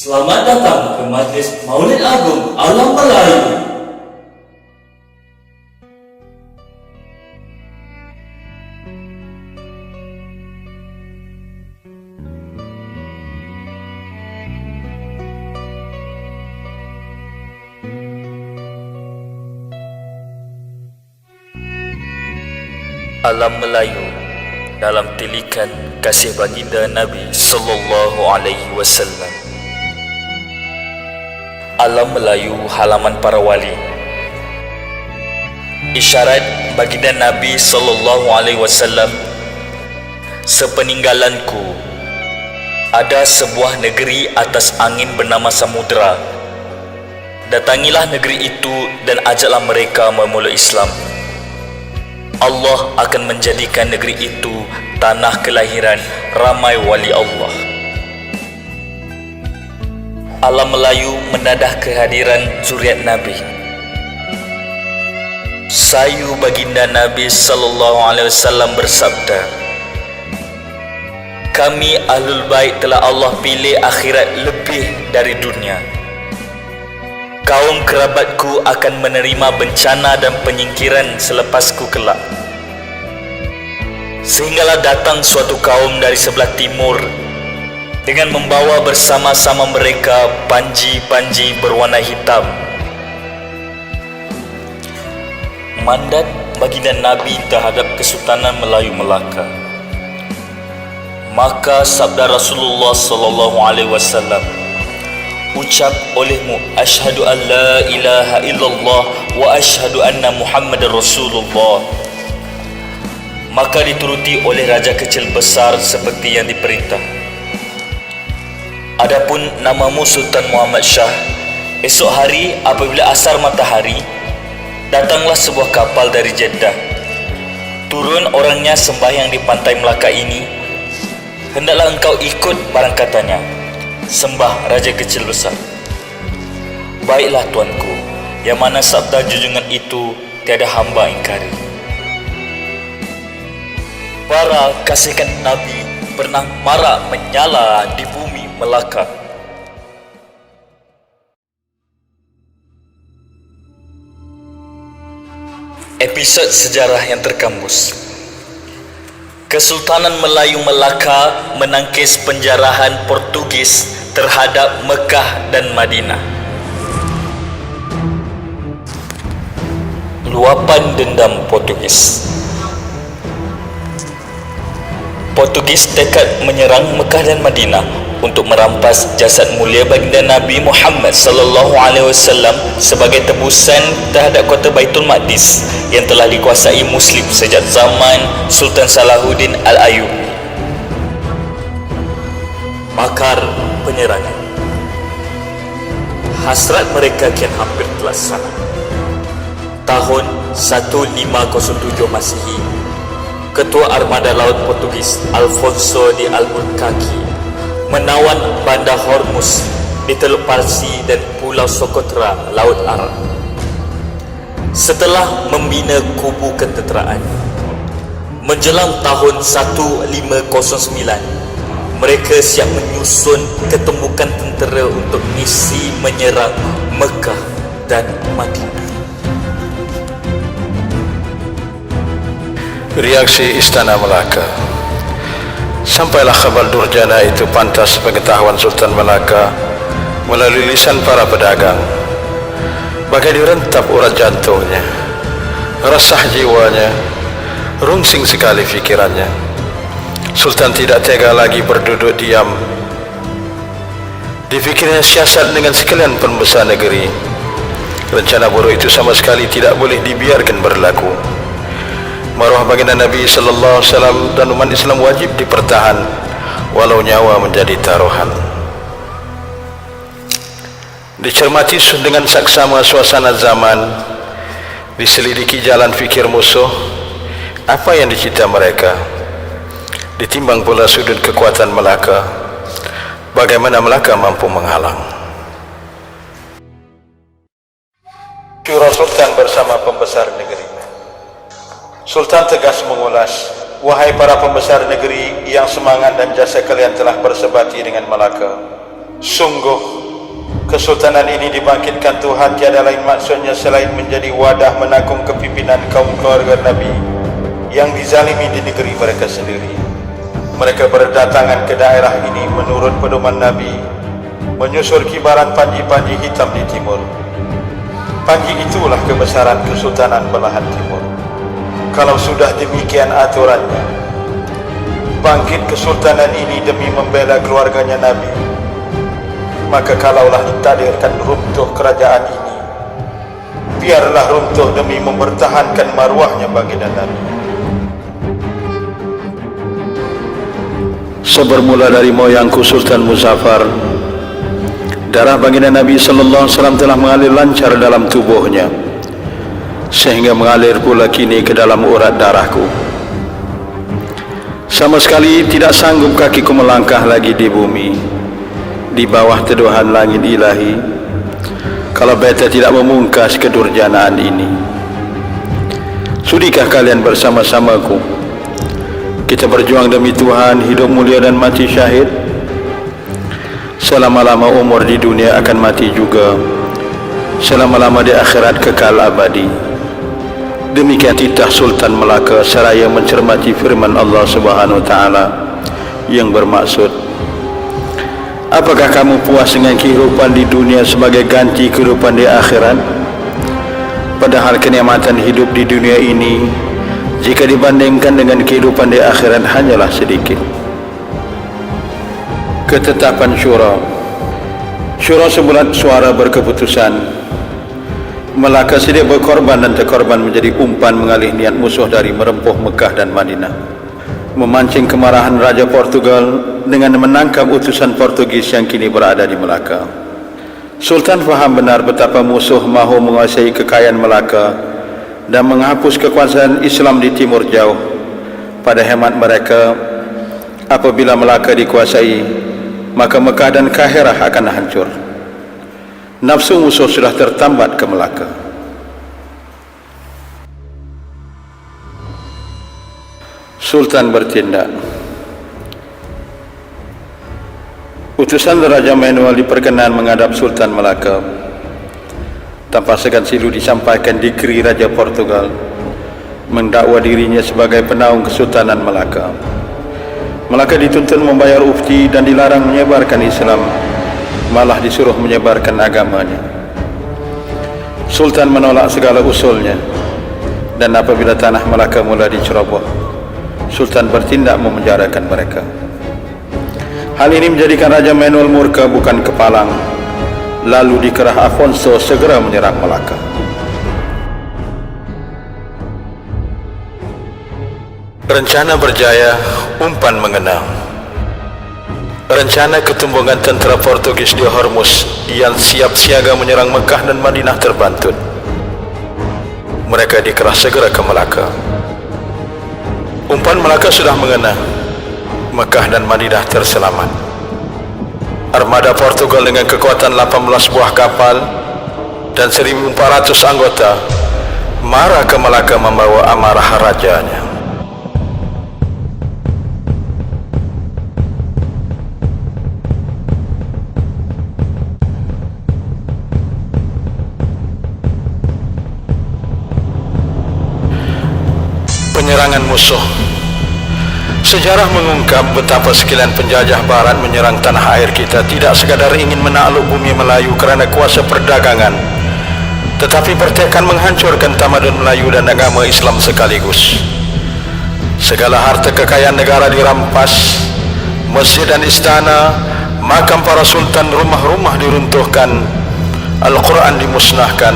Selamat datang ke Majlis Maulid Agung Alam Melayu. Alam Melayu dalam tilikan kasih baginda Nabi sallallahu alaihi wasallam. Alam Melayu halaman para wali. Isyarat baginda Nabi sallallahu alaihi wasallam, sepeninggalanku ada sebuah negeri atas angin bernama Samudra. Datangilah negeri itu dan ajaklah mereka memulai Islam. Allah akan menjadikan negeri itu tanah kelahiran ramai wali Allah. Alam Melayu menadah kehadiran zuriat Nabi. Sayu baginda Nabi sallallahu alaihi wasallam bersabda, kami Ahlul Bait telah Allah pilih akhirat lebih dari dunia. Kaum kerabatku akan menerima bencana dan penyingkiran selepasku kelak. Sehinggalah datang suatu kaum dari sebelah timur dengan membawa bersama-sama mereka panji-panji berwarna hitam. Mandat baginda Nabi terhadap Kesultanan Melayu Melaka. Maka sabda Rasulullah sallallahu alaihi wasallam, ucap olehmu asyhadu an la ilaha illallah wa asyhadu anna Muhammadar Rasulullah. Maka dituruti oleh raja kecil besar seperti yang diperintah. Adapun namamu Sultan Muhammad Shah, esok hari apabila asar matahari, datanglah sebuah kapal dari Jeddah. Turun orangnya sembahyang di pantai Melaka ini. Hendaklah engkau ikut barang katanya, sembah raja kecil besar. Baiklah tuanku, yang mana sabda junjungan itu tiada hamba ingkari. Para kasihkan Nabi pernah marak menyala di bumi Melaka. Episod sejarah yang terkambus. Kesultanan Melayu Melaka menangkis penjarahan Portugis terhadap Mekah dan Madinah. Luapan dendam Portugis. Portugis tekad menyerang Mekah dan Madinah untuk merampas jasad mulia baginda Nabi Muhammad sallallahu alaihi wasallam sebagai tebusan terhadap kota Baitul Maqdis yang telah dikuasai Muslim sejak zaman Sultan Salahuddin Al-Ayyubi. Makar penyerangan. Hasrat mereka kian hampir terlaksana. Tahun 1507 Masihi, Ketua Armada Laut Portugis Alfonso de Albuquerque menawan bandar Hormuz di Teluk Parsi dan Pulau Socotra, Laut Arab. Setelah membina kubu ketenteraan, menjelang tahun 1509, mereka siap menyusun ketumbukan tentera untuk misi menyerang Mekah dan Madinah. Reaksi Istana Melaka. Sampailah kabar durjana itu pantas pengetahuan Sultan Melaka melalui lisan para pedagang. Bagai direntap urat jantungnya, resah jiwanya, rungsing sekali fikirannya. Sultan tidak tega lagi berduduk diam. Difikirnya siasat dengan sekalian pembesar negeri. Rencana buruk itu sama sekali tidak boleh dibiarkan berlaku. Maruah baginda Nabi sallallahu alaihi wasallam dan umat Islam wajib dipertahan walau nyawa menjadi taruhan. Dicermati dengan saksama suasana zaman, diselidiki jalan fikir musuh, apa yang dicita mereka, ditimbang pula sudut kekuatan Melaka, bagaimana Melaka mampu menghalang. Syura Sultan bersama pembesar negeri. Sultan tegas mengulas, wahai para pembesar negeri yang semangat dan jasa kalian telah bersebati dengan Melaka. Sungguh kesultanan ini dibangkitkan Tuhan tiada lain maksudnya selain menjadi wadah menakung kepimpinan kaum keluarga Nabi yang dizalimi di negeri mereka sendiri. Mereka berdatangan ke daerah ini menurut pedoman Nabi, menyusul kibaran panji-panji hitam di timur. Panji itulah kebesaran Kesultanan Belahan Timur. Kalau sudah demikian aturannya, bangkit kesultanan ini demi membela keluarganya Nabi, maka kalaulah ditakdirkan runtuh kerajaan ini, biarlah runtuh demi mempertahankan maruahnya baginda Nabi. Sebermula dari moyangku Sultan Muzaffar, darah baginda Nabi sallallahu alaihi wasallam telah mengalir lancar dalam tubuhnya, sehingga mengalir pula kini ke dalam urat darahku. Sama sekali tidak sanggup kakiku melangkah lagi di bumi, di bawah teduhan langit ilahi, kalau beta tidak memungkas kedurjanaan ini. Sudikah kalian bersama-samaku kita berjuang demi Tuhan, hidup mulia dan mati syahid? Selama-lama umur di dunia akan mati juga, selama-lama di akhirat kekal abadi. Demikian titah Sultan Melaka seraya mencermati firman Allah Subhanahu wa taala yang bermaksud, apakah kamu puas dengan kehidupan di dunia sebagai ganti kehidupan di akhirat? Padahal kenikmatan hidup di dunia ini jika dibandingkan dengan kehidupan di akhirat hanyalah sedikit. Ketetapan syura sebulat suara berkeputusan. Melaka sedia berkorban dan terkorban menjadi umpan mengalih niat musuh dari merempuh Mekah dan Madinah, memancing kemarahan Raja Portugal dengan menangkap utusan Portugis yang kini berada di Melaka. Sultan faham benar betapa musuh mahu menguasai kekayaan Melaka dan menghapus kekuasaan Islam di timur jauh. Pada hemat mereka, apabila Melaka dikuasai, maka Mekah dan Kahirah akan hancur. Nafsu musuh sudah tertambat ke Melaka. Sultan bertindak. Utusan Raja Manuel diperkenan menghadap Sultan Melaka. Tanpa segan silu disampaikan dikri Raja Portugal mendakwa dirinya sebagai penaung Kesultanan Melaka. Melaka dituntut membayar ufti dan dilarang menyebarkan Islam, malah disuruh menyebarkan agamanya. Sultan menolak segala usulnya, dan apabila tanah Melaka mula diceroboh, Sultan bertindak memenjarakan mereka. Hal ini menjadikan Raja Manuel murka bukan kepalang. Lalu dikerah Afonso segera menyerang Melaka. Rencana berjaya, umpan mengena. Rencana ketumbungan tentera Portugis di Hormuz yang siap siaga menyerang Mekah dan Madinah terbantut. Mereka dikerah segera ke Melaka. Umpan Melaka sudah mengena. Mekah dan Madinah terselamat. Armada Portugal dengan kekuatan 18 buah kapal dan 1.400 anggota marah ke Melaka membawa amarah rajanya. Penyerangan musuh. Sejarah mengungkap betapa sekalian penjajah barat menyerang tanah air kita tidak sekadar ingin menakluk bumi Melayu kerana kuasa perdagangan, tetapi bertekad menghancurkan tamadun Melayu dan agama Islam sekaligus. Segala harta kekayaan negara dirampas, masjid dan istana, makam para sultan, rumah-rumah diruntuhkan, Al-Quran dimusnahkan,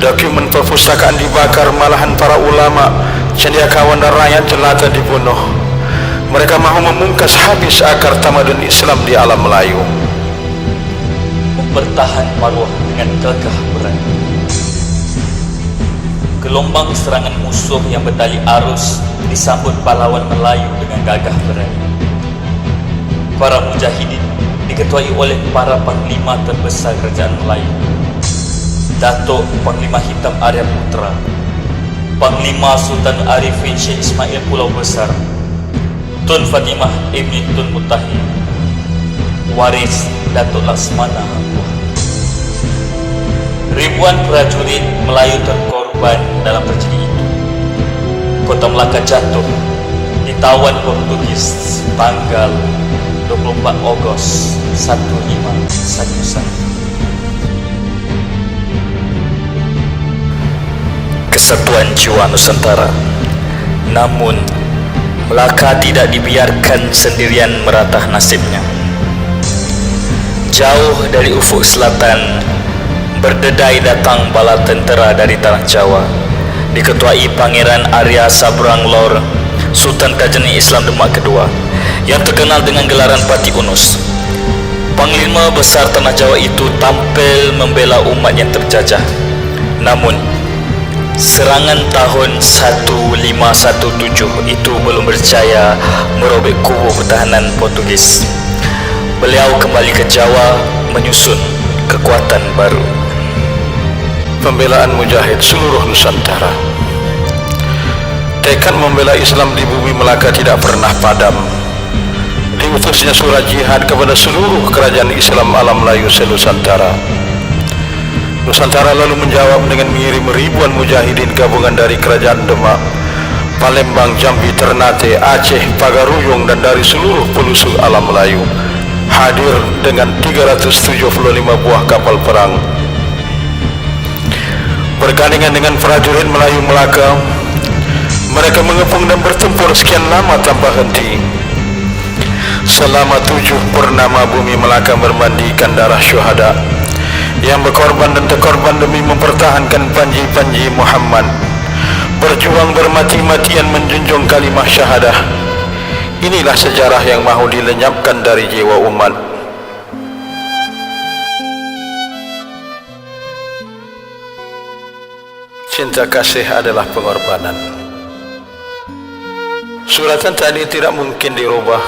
dokumen perpustakaan dibakar, malahan para ulama, cendekiawan dan rakyat jelata dibunuh. Mereka mahu memungkas habis akar tamadun Islam di alam Melayu. Mempertahan maruah dengan gagah berani. Gelombang serangan musuh yang berdali arus disambut pahlawan Melayu dengan gagah berani. Para mujahidin diketuai oleh para panglima terbesar kerajaan Melayu. Datuk Panglima Hitam Arya Putra, Panglima Sultan Arifin Syekh Ismail Pulau Besar, Tun Fatimah Ibni Tun Mutahid, waris Datuk Laksmana Hangtua. Ribuan prajurit Melayu terkorban dalam tragedi itu. Kota Melaka jatuh ditawan Portugis tanggal 24 Ogos 1511. Kesatuan jiwa Nusantara. Namun Melaka tidak dibiarkan sendirian meratah nasibnya. Jauh dari ufuk selatan berdedai datang bala tentera dari tanah Jawa, diketuai Pangeran Arya Sabrang Lor, Sultan Kajani Islam Demak kedua, yang terkenal dengan gelaran Pati Unus. Panglima besar tanah Jawa itu tampil membela umat yang terjajah. Namun serangan tahun 1517 itu belum berjaya merobek kubu pertahanan Portugis. Beliau kembali ke Jawa menyusun kekuatan baru. Pembelaan mujahid seluruh Nusantara. Tekad membela Islam di bumi Melaka tidak pernah padam. Diutusnya surat jihad kepada seluruh kerajaan Islam alam Melayu se-Nusantara. Nusantara lalu menjawab dengan mengirim ribuan mujahidin gabungan dari kerajaan Demak, Palembang, Jambi, Ternate, Aceh, Pagaruyung dan dari seluruh pelosok alam Melayu hadir dengan 375 buah kapal perang. Bergandingan dengan prajurit Melayu Melaka, mereka mengepung dan bertempur sekian lama tanpa henti. Selama 7 purnama bumi Melaka bermandikan darah syuhada yang berkorban dan terkorban demi mempertahankan panji-panji Muhammad, berjuang bermati-matian menjunjung kalimah syahadah. Inilah sejarah yang mahu dilenyapkan dari jiwa umat. Cinta kasih adalah pengorbanan. Suratan tadi tidak mungkin dirubah.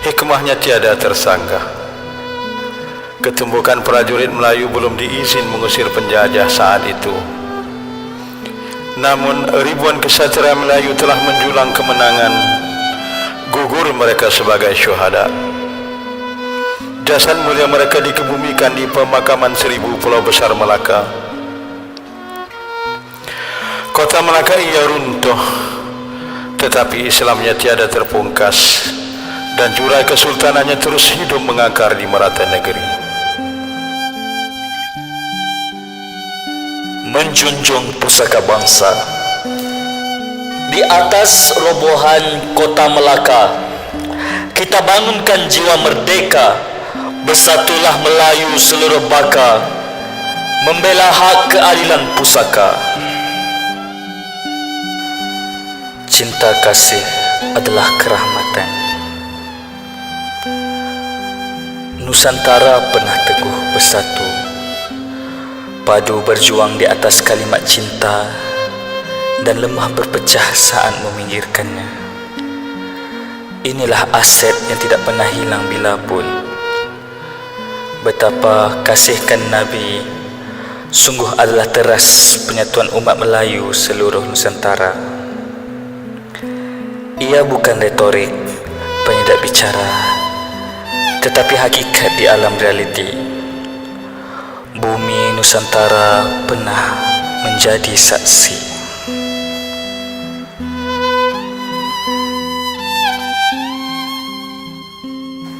Hikmahnya tiada tersangka. Ketumbukan prajurit Melayu belum diizin mengusir penjajah saat itu. Namun ribuan kesatria Melayu telah menjulang kemenangan. Gugur mereka sebagai syuhada. Jasad mulia mereka dikebumikan di pemakaman 1000 Pulau Besar Melaka. Kota Melaka ia runtuh, tetapi Islamnya tiada terpungkas, dan jurai kesultanannya terus hidup mengakar di merata negeri. Menjunjung pusaka bangsa. Di atas robohan kota Melaka, kita bangunkan jiwa merdeka. Bersatulah Melayu seluruh baka, membela hak keadilan pusaka. Cinta kasih adalah kerahmatan. Nusantara pernah teguh bersatu, padu berjuang di atas kalimat cinta, dan lemah berpecah saat meminggirkannya. Inilah aset yang tidak pernah hilang bila pun. Betapa kasihkan Nabi sungguh adalah teras penyatuan umat Melayu seluruh Nusantara. Ia bukan retorik, penyedap bicara, tetapi hakikat di alam realiti. Bumi Nusantara pernah menjadi saksi.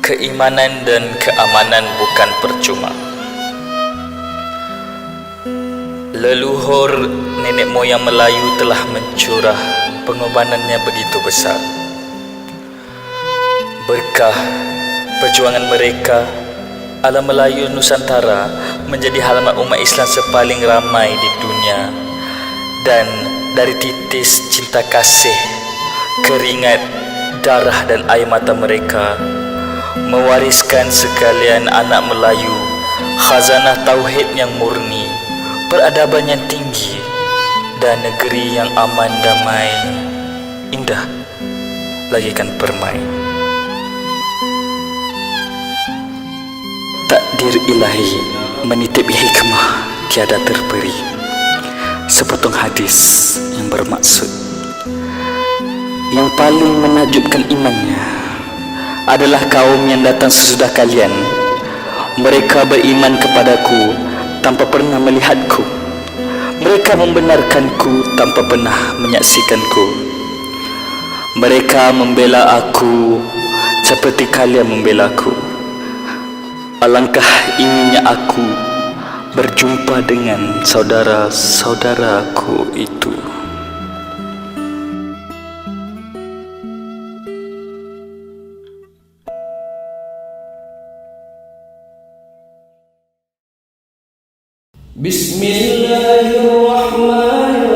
Keimanan dan keamanan bukan percuma. Leluhur nenek moyang Melayu telah mencurah pengorbanannya begitu besar. Berkah perjuangan mereka, alam Melayu Nusantara menjadi halaman umat Islam sepaling ramai di dunia. Dan dari titis cinta kasih, keringat, darah dan air mata mereka, mewariskan sekalian anak Melayu khazanah tauhid yang murni, peradaban yang tinggi, dan negeri yang aman, damai, indah, lagikan permai. Takdir ilahi menitip hikmah tiada terperi. Sepotong hadis yang bermaksud, yang paling menakjubkan imannya adalah kaum yang datang sesudah kalian. Mereka beriman kepadaku tanpa pernah melihatku. Mereka membenarkanku tanpa pernah menyaksikanku. Mereka membela aku seperti kalian membelaku. Alangkah inginnya aku berjumpa dengan saudara-saudaraku itu. Bismillahirrahmanirrahim.